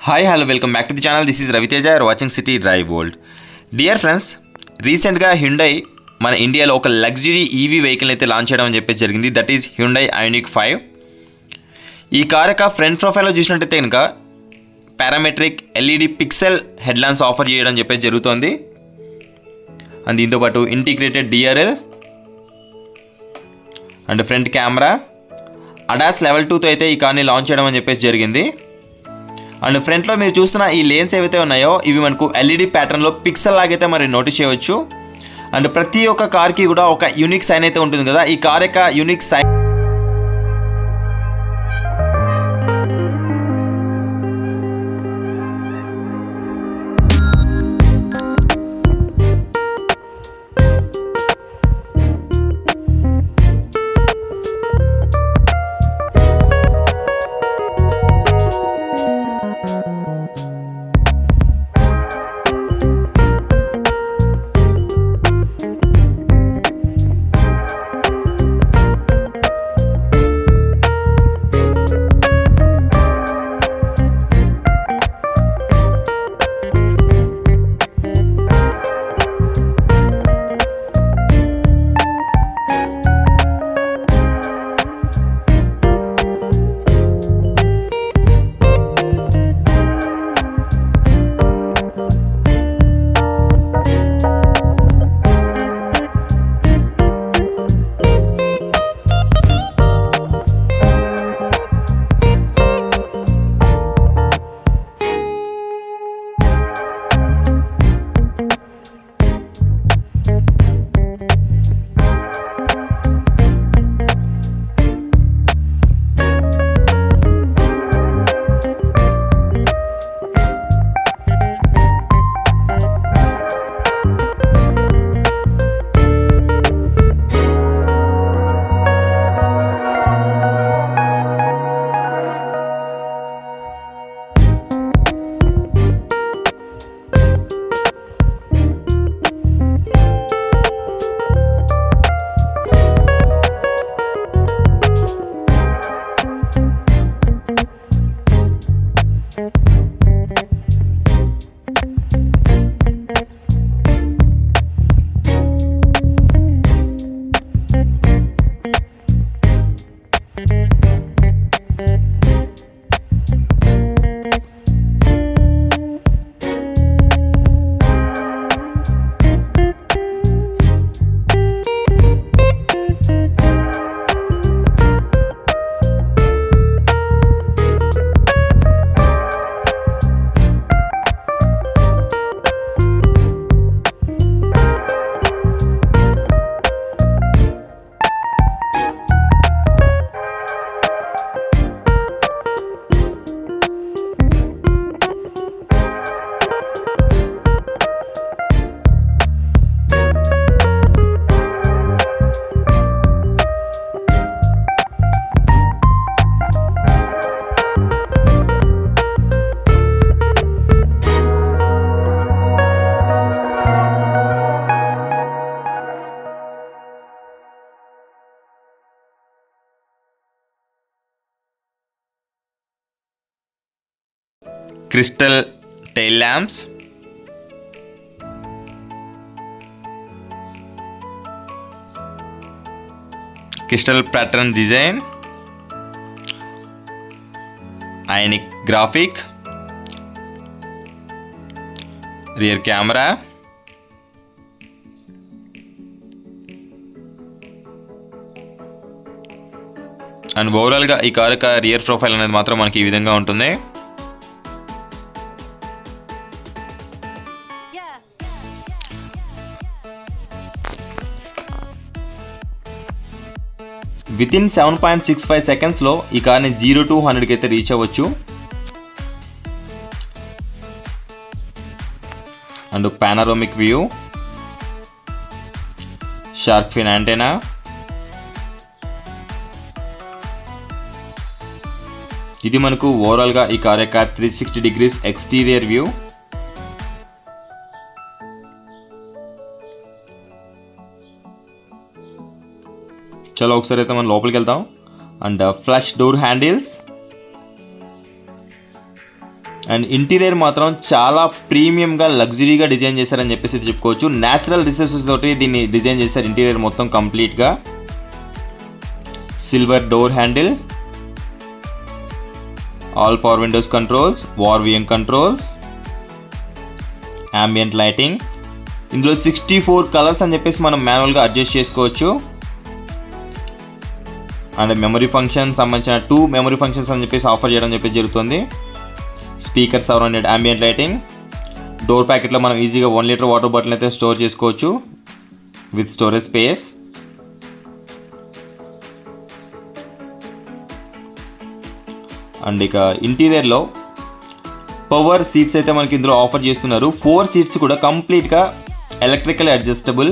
Hi hello welcome back to the channel. This is Raviteja. You're watching city drive world. Dear friends, రీసెంట్గా Hyundai మన ఇండియాలో ఒక luxury EV vehicle అయితే launch చేయడం అని చెప్పేసి జరిగింది. That is Hyundai Ioniq 5. ఈ కార్ యొక్క ఫ్రంట్ ప్రొఫైల్లో చూసినట్టయితే కనుక parametric LED pixel head lamps offer చేయడం చెప్పేసి జరుగుతోంది. అండ్ దీంతోపాటు integrated DRL and front camera, ADAS level 2తో అయితే ఈ కార్ని లాంచ్ చేయడం అని చెప్పేసి జరిగింది. అండ్ ఫ్రంట్లో మీరు చూస్తున్న ఈ లేన్స్ ఏవైతే ఉన్నాయో ఇవి మనకు ఎల్ఈడి ప్యాటర్న్లో పిక్సెల్ లాగైతే మరి నోటీస్ చేయవచ్చు. అండ్ ప్రతి ఒక్క కార్కి కూడా ఒక యూనిక్ సైన్ అయితే ఉంటుంది కదా. ఈ కార్ యొక్క unique sign crystal tail lamps, crystal pattern design, Ioniq graphic, rear camera, and ఓవరాల్గా ఈ కార్ యొక్క రియర్ ప్రొఫైల్ అనేది మాత్రం మనకి ఈ విధంగా ఉంటుంది. వితిన్ 7.65 సెకండ్స్లో ఈ కార్ని 0 to 100కి అయితే రీచ్ అవ్వచ్చు. And panoramic view, shark fin antenna, ఇది మనకు ఓవరాల్గా ఈ కార్ యొక్క 360 degrees ఎక్స్టీరియర్ వ్యూ. చలో ఒకసారి అయితే మనం లోపలికి వెళ్తాం. And flush door handles, and interior మాత్రం చాలా ప్రీమియంగా లగ్జరీగా డిజైన్ చేశారని చెప్పేసి చెప్పుకోవచ్చు. న్యాచురల్ రిసోర్సెస్ తోటి దీన్ని డిజైన్ చేశారు. ఇంటీరియర్ మొత్తం కంప్లీట్గా silver door handle, all power windows controls, ORVM controls, ambient lighting. ఇందులో 64 కలర్స్ అని చెప్పేసి మనం మాన్యువల్గా అడ్జస్ట్ చేసుకోవచ్చు. అండ్ మెమరీ ఫంక్షన్ సంబంధించిన 2 మెమరీ ఫంక్షన్స్ అని చెప్పేసి ఆఫర్ చేయడం చెప్పేసి జరుగుతుంది. Speaker surrounded ambient lighting. Door ప్యాకెట్లో మనం ఈజీగా 1 లీటర్ వాటర్ బాటిల్ అయితే స్టోర్ చేసుకోవచ్చు విత్ స్టోరేజ్ స్పేస్. అండ్ ఇక ఇంటీరియర్లో పవర్ సీట్స్ అయితే మనకి ఇందులో ఆఫర్ చేస్తున్నారు. 4 సీట్స్ కూడా కంప్లీట్గా electrical adjustable,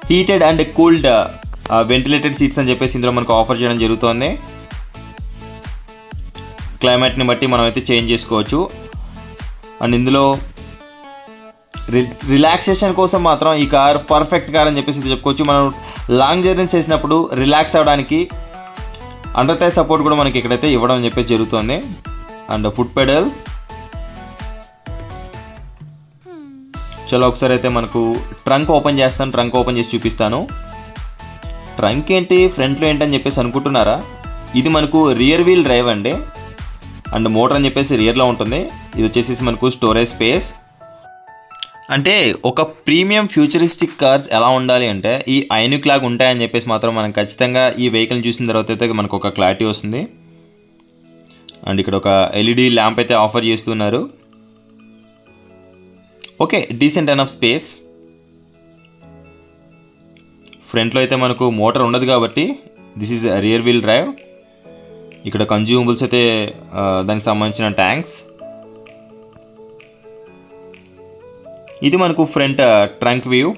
heated and cooled ventilated seats అని చెప్పేసి ఇందులో మనకు ఆఫర్ చేయడం జరుగుతుంది. క్లైమేట్ని బట్టి మనం అయితే చేంజ్ చేసుకోవచ్చు. అండ్ ఇందులో రిలాక్సేషన్ కోసం మాత్రం ఈ కార్ పర్ఫెక్ట్ కార్ అని చెప్పేసి చెప్పుకోవచ్చు. మనం లాంగ్ జర్నీస్ చేసినప్పుడు రిలాక్స్ అవ్వడానికి అండర్ థై సపోర్ట్ కూడా మనకి ఇక్కడైతే ఇవ్వడం అని చెప్పేసి జరుగుతుంది. And foot pedals. చలో ఒకసారి అయితే మనకు ట్రంక్ ఓపెన్ చేస్తాను, ట్రంక్ ఓపెన్ చేసి చూపిస్తాను. ట్రంక్ ఏంటి ఫ్రంట్లో ఏంటని చెప్పేసి అనుకుంటున్నారా? ఇది మనకు రియర్ వీల్ డ్రైవ్ అండి. అండ్ మోటార్ అని చెప్పేసి రియర్లో ఉంటుంది. ఇది వచ్చేసి మనకు స్టోరేజ్ స్పేస్. అంటే ఒక ప్రీమియం ఫ్యూచరిస్టిక్ కార్స్ ఎలా ఉండాలి అంటే ఈ ఐనిక్ లాగా ఉంటాయని చెప్పేసి మాత్రం మనం ఖచ్చితంగా ఈ వెహికల్ని చూసిన తర్వాత అయితే మనకు ఒక క్లారిటీ వస్తుంది. అండ్ ఇక్కడ ఒక ఎల్ఈడి ల్యాంప్ అయితే ఆఫర్ చేస్తున్నారు. Okay, decent enough space. ఫ్రంట్లో అయితే మనకు మోటార్ ఉండదు కాబట్టి this is rear wheel drive. ఇక్కడ కన్జ్యూమబుల్స్ అయితే దానికి సంబంధించిన ట్యాంక్స్. ఇది మనకు ఫ్రంట్ ట్రంక్ వ్యూ.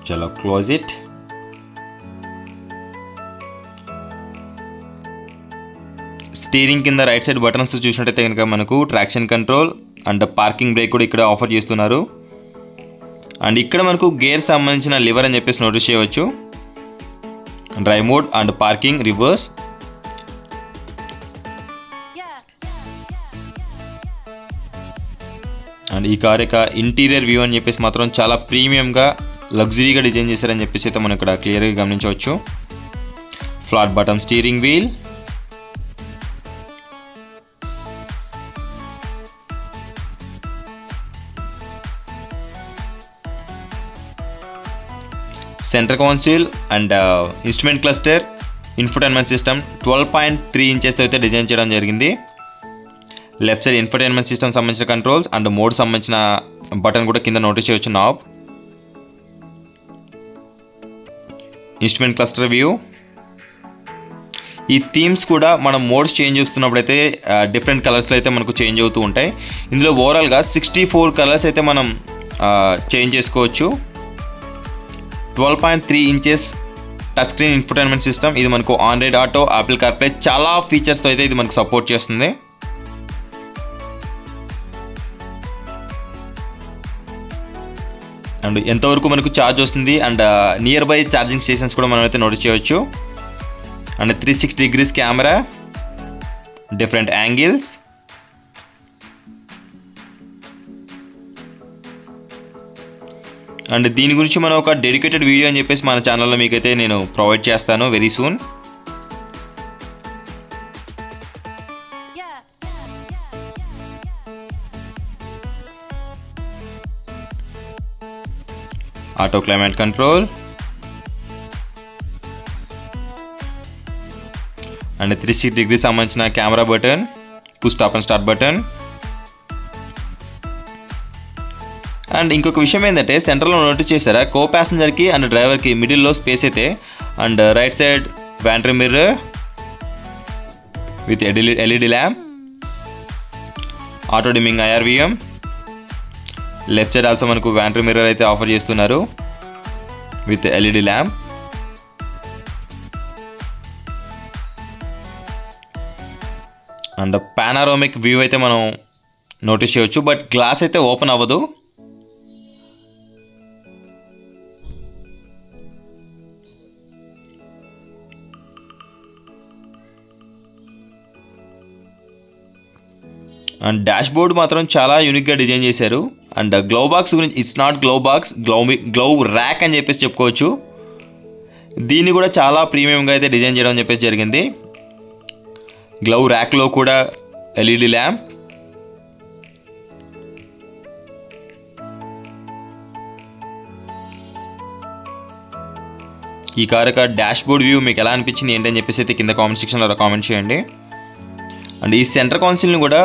చలో క్లోజ్ ఇట్. స్టీరింగ్ కింద రైట్ సైడ్ బటన్స్ చూసినట్టయితే కనుక మనకు traction control and parking brake కూడా ఇక్కడ ఆఫర్ చేస్తున్నారు. అండ్ ఇక్కడ మనకు గేర్ సంబంధించిన లివర్ అని చెప్పేసి నోటీస్ చేయవచ్చు. Drive mode and parking reverse. And ఈ కార్ యొక్క ఇంటీరియర్ వ్యూ అని చెప్పేసి మాత్రం చాలా ప్రీమియంగా లగ్జరీగా డిజైన్ చేశారని చెప్పేసి అయితే మనం ఇక్కడ క్లియర్గా గమనించవచ్చు. Flat bottom steering wheel. Centre console and instrument cluster, infotainment system 12.3 ఇంచెస్తో అయితే డిజైన్ చేయడం జరిగింది. లెఫ్ట్ సైడ్ ఇన్ఫోటైన్మెంట్ సిస్టమ్ సంబంధించిన కంట్రోల్స్ అండ్ మోడ్ సంబంధించిన బటన్ కూడా కింద నోటీస్ చేయవచ్చు. Knob, instrument cluster view. ఈ థీమ్స్ కూడా మనం మోడ్స్ చేంజ్ చేస్తున్నప్పుడు అయితే డిఫరెంట్ కలర్స్లో అయితే మనకు చేంజ్ అవుతూ ఉంటాయి. ఇందులో ఓవరాల్గా 64 కలర్స్ అయితే మనం చేంజ్ చేసుకోవచ్చు. 12.3 inches touch screen infotainment system. ఇది మనకు ఆండ్రాయిడ్ ఆటో, యాపిల్ కార్ప్లే చాలా ఫీచర్స్తో అయితే ఇది మనకు సపోర్ట్ చేస్తుంది. అండ్ ఎంతవరకు మనకు ఛార్జ్ వస్తుంది and near by charging stations కూడా మనం అయితే నోటీస్ చేయవచ్చు. And 360 degrees camera, different angles. And దీని గురించి మనం ఒక డెడికేటెడ్ వీడియో అని చెప్పేసి మన ఛానల్లో మీకైతే నేను ప్రొవైడ్ చేస్తాను very soon. Auto climate control and 360 degrees సంబంధించిన camera button, push stop and start button. And ఇంకొక విషయం ఏంటంటే సెంటర్లో నోటీస్ చేశారా, కో ప్యాసింజర్కి అండ్ డ్రైవర్కి మిడిల్లో స్పేస్ అయితే. And right side vanity mirror with LED lamp, auto dimming IRVM. Left side also మనకు వ్యాంట్రీ మిర్రర్ అయితే ఆఫర్ చేస్తున్నారు with LED lamp. And panoramic view అయితే మనం నోటీస్ చేయవచ్చు, బట్ గ్లాస్ అయితే ఓపెన్ అవ్వదు. అండ్ డాష్ బోర్డ్ మాత్రం చాలా యూనిక్గా డిజైన్ చేశారు. అండ్ గ్లౌ బాక్స్ గురించి, it's not glove box, glove rack అని చెప్పేసి చెప్పుకోవచ్చు. దీన్ని కూడా చాలా ప్రీమియంగా అయితే డిజైన్ చేయడం అని చెప్పేసి జరిగింది. గ్లౌ ర్యాక్లో కూడా ఎల్ఈడి ల్యాంప్. ఈ కార్ యొక్క డాష్ బోర్డ్ వ్యూ మీకు ఎలా అనిపించింది ఏంటని చెప్పేసి అయితే కింద కామెంట్ సెక్షన్లో కామెంట్ చేయండి. అండ్ ఈ సెంటర్ కన్సోల్ని కూడా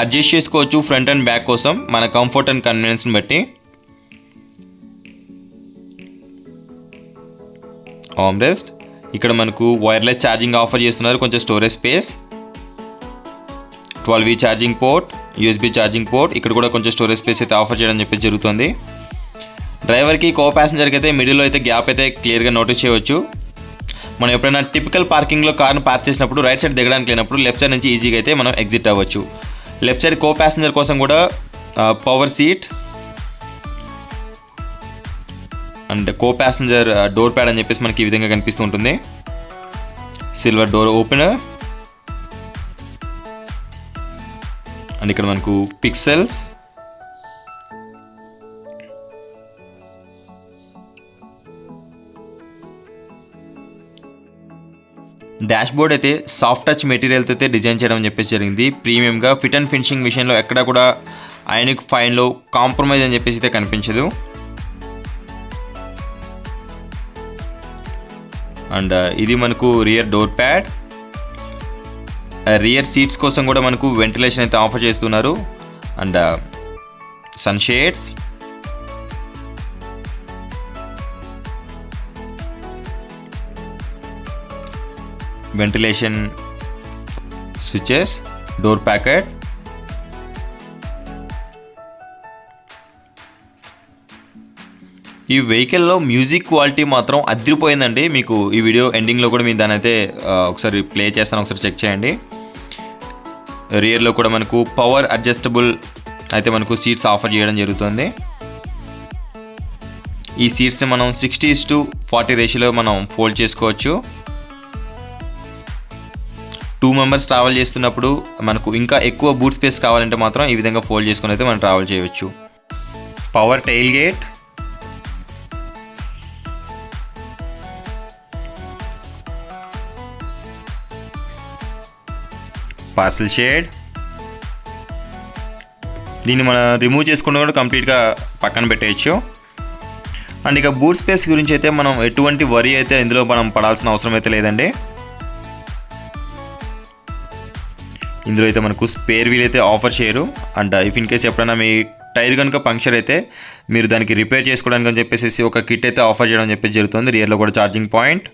అడ్జస్ట్ చేసుకోవచ్చు ఫ్రంట్ అండ్ బ్యాక్ కోసం మన కంఫర్ట్ అండ్ కన్వీనియన్స్ని బట్టి. ఆర్మ్రెస్ట్, ఇక్కడ మనకు వైర్లెస్ ఛార్జింగ్ ఆఫర్ చేస్తున్నారు, కొంచెం storage space. 12V charging port, USB charging port, ఇక్కడ కూడా కొంచెం స్టోరేజ్ స్పేస్ అయితే ఆఫర్ చేయడం చెప్పేసి జరుగుతుంది. డ్రైవర్కి కో ప్యాసింజర్కి అయితే మిడిల్లో అయితే గ్యాప్ అయితే క్లియర్గా నోటీస్ చేయవచ్చు. మనం ఎప్పుడైనా టిపికల్ పార్కింగ్లో కార్ను పార్క్ చేసినప్పుడు రైట్ సైడ్ దిగడానికి లేనప్పుడు లెఫ్ట్ సైడ్ నుంచి ఈజీగా అయితే మనం ఎగ్జిట్ అవ్వచ్చు. లెఫ్ట్ సైడ్ కో ప్యాసింజర్ కోసం కూడా power seat and co passenger door pad అని చెప్పేసి మనకి ఈ విధంగా కనిపిస్తూ ఉంటుంది. సిల్వర్ డోర్ ఓపెనర్ అండ్ ఇక్కడ మనకు పిక్సెల్స్. డాష్ బోర్డ్ అయితే సాఫ్ట్ టచ్ మెటీరియల్తో అయితే డిజైన్ చేయడం అని చెప్పేసి జరిగింది. ప్రీమియంగా ఫిట్ అండ్ ఫినిషింగ్ విషయంలో ఎక్కడ కూడా ఐనిక్ 5లో కాంప్రమైజ్ అని చెప్పేసి అయితే కనిపించదు. అండ్ ఇది మనకు rear door pad. Rear seats కోసం కూడా మనకు వెంటిలేషన్ అయితే ఆఫర్ చేస్తున్నారు. And sun shades, ventilation switches, door pocket. ఈ వెహికల్లో మ్యూజిక్ క్వాలిటీ మాత్రం అదిరిపోయిందండి. మీకు ఈ వీడియో ఎండింగ్లో కూడా మీరు దాని అయితే ఒకసారి ప్లే చేస్తాను, ఒకసారి చెక్ చేయండి. రియర్లో కూడా మనకు పవర్ అడ్జస్టబుల్ అయితే మనకు సీట్స్ ఆఫర్ చేయడం జరుగుతుంది. ఈ సీట్స్ని మనం 60:40 రేషియోలో మనం ఫోల్డ్ చేసుకోవచ్చు. 2 మెంబర్స్ ట్రావెల్ చేస్తున్నప్పుడు మనకు ఇంకా ఎక్కువ బూట్ స్పేస్ కావాలంటే మాత్రం ఈ విధంగా ఫోల్డ్ చేసుకుని అయితే మనం ట్రావెల్ చేయవచ్చు. Power tail gate, parcel shade. దీన్ని మనం రిమూవ్ చేసుకుని కూడా కంప్లీట్గా పక్కన పెట్టేయచ్చు. అండ్ ఇక బూట్ స్పేస్ గురించి అయితే మనం ఎటువంటి వరీ అయితే ఇందులో మనం పడాల్సిన అవసరం అయితే లేదండి. ఇందులో అయితే మనకు స్పేర్ వీల్ అయితే ఆఫర్ చేయరు. అండ్ ఇఫ్ ఇన్ కేస్ ఎప్పుడైనా మీ టైర్ కనుక పంక్చర్ అయితే మీరు దానికి రిపేర్ చేసుకోవడానికి అని చెప్పేసి ఒక కిట్ అయితే ఆఫర్ చేయడం చెప్పేసి జరుగుతుంది. రియర్లో కూడా charging point.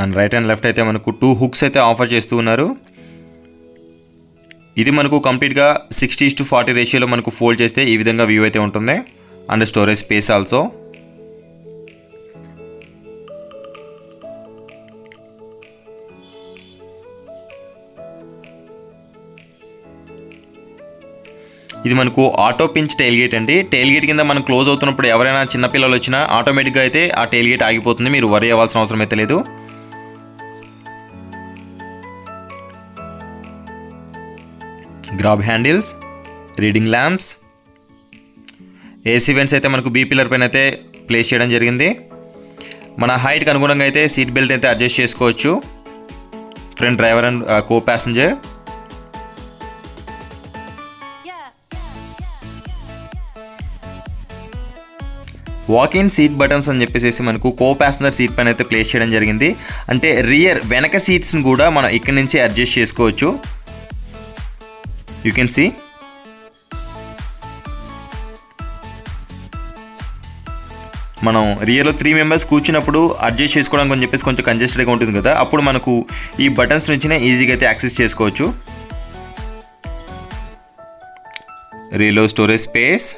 And right and left అయితే మనకు 2 హుక్స్ అయితే ఆఫర్ చేస్తూ ఉన్నారు. ఇది మనకు కంప్లీట్గా 60:40 రేషియోలో మనకు ఫోల్డ్ చేస్తే ఈ విధంగా వ్యూ అయితే ఉంటుంది. And storage space also. ఇది మనకు ఆటో పించ్ టెయిల్ గేట్ అండి. టెయిల్ గేట్ కింద మనం క్లోజ్ అవుతున్నప్పుడు ఎవరైనా చిన్నపిల్లలు వచ్చినా ఆటోమేటిక్గా అయితే ఆ టెయిల్ గేట్ ఆగిపోతుంది, మీరు వరీ అవ్వాల్సిన అవసరం అయితే లేదు. Grab handles, reading lamps, AC vents అయితే మనకు బీ పిల్లర్ పైన అయితే ప్లేస్ చేయడం జరిగింది. మన హైట్కి అనుగుణంగా అయితే సీట్ బెల్ట్ అయితే అడ్జస్ట్ చేసుకోవచ్చు. Front driver and co passenger. Walk-in seat buttons అని చెప్పేసి మనకు కో ప్యాసింజర్ సీట్ పైన అయితే ప్లేస్ చేయడం జరిగింది. అంటే రియర్ వెనక సీట్స్ని కూడా మనం ఇక్కడి నుంచి అడ్జస్ట్ చేసుకోవచ్చు. You can see. మనం రియర్లో 3 మెంబర్స్ కూర్చున్నప్పుడు అడ్జస్ట్ చేసుకోవడానికి అని చెప్పేసి కొంచెం కంజెస్టెడ్గా ఉంటుంది కదా, అప్పుడు మనకు ఈ బటన్స్ నుంచినే ఈజీగా అయితే యాక్సెస్ చేసుకోవచ్చు. రియర్లో storage space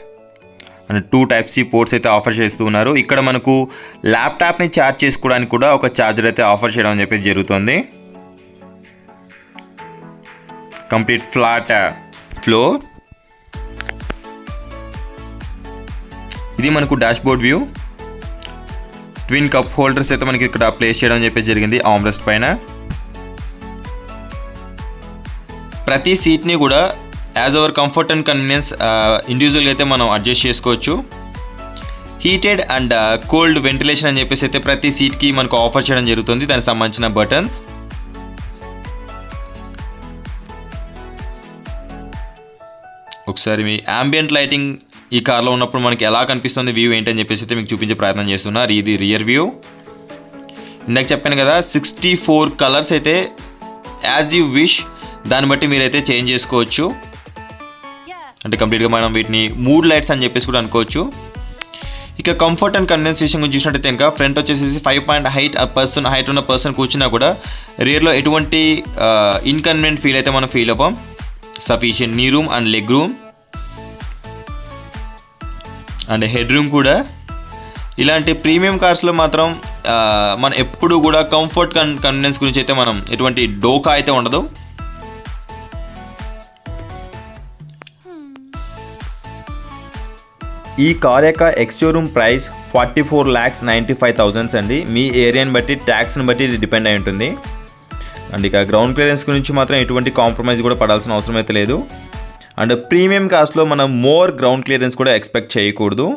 and 2 Type-C ports అయితే ఆఫర్ చేస్తూ ఉన్నారు. ఇక్కడ మనకు ల్యాప్టాప్ని ఛార్జ్ చేసుకోవడానికి కూడా ఒక ఛార్జర్ అయితే ఆఫర్ చేయడం అని చెప్పేసి జరుగుతుంది. Complete flat floor. ఇది మనకు dash board view. Twin cup holders అయితే మనకి ఇక్కడ ప్లేస్ చేయడం చెప్పేసి జరిగింది ఆర్మ్రెస్ట్ పైన. ప్రతి సీట్ని కూడా as our comfort and convenience ఇండివిజువల్గా అయితే మనం అడ్జస్ట్ చేసుకోవచ్చు. హీటెడ్ అండ్ కోల్డ్ వెంటిలేషన్ అని చెప్పేసి అయితే ప్రతి సీట్కి మనకు ఆఫర్ చేయడం జరుగుతుంది, దానికి సంబంధించిన బటన్స్. ఒకసారి మీ ambient లైటింగ్ ఈ కార్లో ఉన్నప్పుడు మనకి ఎలా కనిపిస్తుంది వ్యూ ఏంటని చెప్పేసి అయితే మీకు చూపించే ప్రయత్నం చేస్తున్నారు. ఇది రియర్ వ్యూ. ఇందాక చెప్పాను కదా 64 కలర్స్ అయితే యాజ్ యూ విష్, దాన్ని బట్టి మీరైతే చేంజ్ చేసుకోవచ్చు. అంటే కంప్లీట్గా మనం వీటిని మూడ్ లైట్స్ అని చెప్పేసి కూడా అనుకోవచ్చు. ఇక కంఫర్ట్ అండ్ కన్వీనియన్స్ విషయం గురించి చూసినట్టయితే ఇంకా ఫ్రంట్ వచ్చేసి 5 పాయింట్ హైట్ ఉన్న పర్సన్ కూర్చున్నా కూడా రియర్లో ఎటువంటి ఇన్కన్వీనియంట్ ఫీల్ అయితే మనం ఫీల్ అవ్వం. సఫిషియెంట్ నీ room and leg room and head room కూడా. ఇలాంటి ప్రీమియం కార్స్లో మాత్రం మనం ఎప్పుడు కూడా కంఫర్ట్ కన్వీనియన్స్ గురించి అయితే మనం ఎటువంటి డోకా అయితే ఉండదు. ఈ కార్ యొక్క ఎక్స్ షోరూమ్ ప్రైస్ 44,95,000 అండి. మీ ఏరియాని బట్టి ట్యాక్స్ని బట్టి ఇది డిపెండ్ అయి ఉంటుంది. అండ్ ఇక గ్రౌండ్ క్లియరెన్స్ గురించి మాత్రం ఎటువంటి కాంప్రమైజ్ కూడా పడాల్సిన అవసరం అయితే లేదు. అండ్ ప్రీమియం కార్స్లో మనం మోర్ గ్రౌండ్ క్లియరెన్స్ కూడా ఎక్స్పెక్ట్ చేయకూడదు.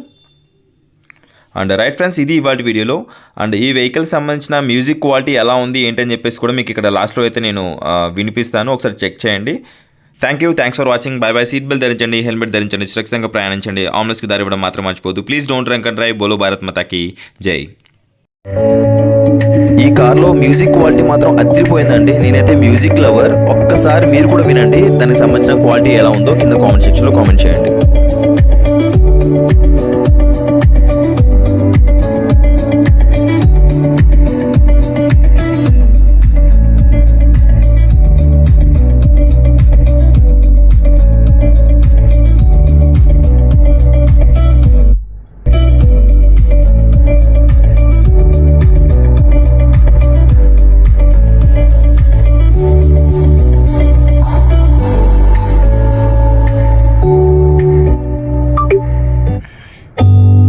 అండ్ రైట్ ఫ్రెండ్స్, ఇది ఇవాళ వీడియోలో. అండ్ ఈ వెహికల్ సంబంధించిన మ్యూజిక్ క్వాలిటీ ఎలా ఉంది ఏంటని చెప్పేసి కూడా మీకు ఇక్కడ లాస్ట్లో అయితే నేను వినిపిస్తాను, ఒకసారి చెక్ చేయండి. Thanks for watching. Bye bye. Seat belt ధరించండి, హెల్మెట్ ధరించండి, సురక్షితంగా ప్రయాణించండి, ఆమ్లెస్కి దారి ఇవ్వడం మాత్రం మర్చిపోదు. Please don't drunk and drive. బోలో భారత్ మాతాకి జై. ఈ కార్లో మ్యూజిక్ క్వాలిటీ మాత్రం అదిరిపోయిందండి. నేనైతే మ్యూజిక్ లవర్. ఒక్కసారి మీరు కూడా వినండి, దానికి సంబంధించిన క్వాలిటీ ఎలా ఉందో కింద కామెంట్ సెక్షన్లో కామెంట్ చేయండి.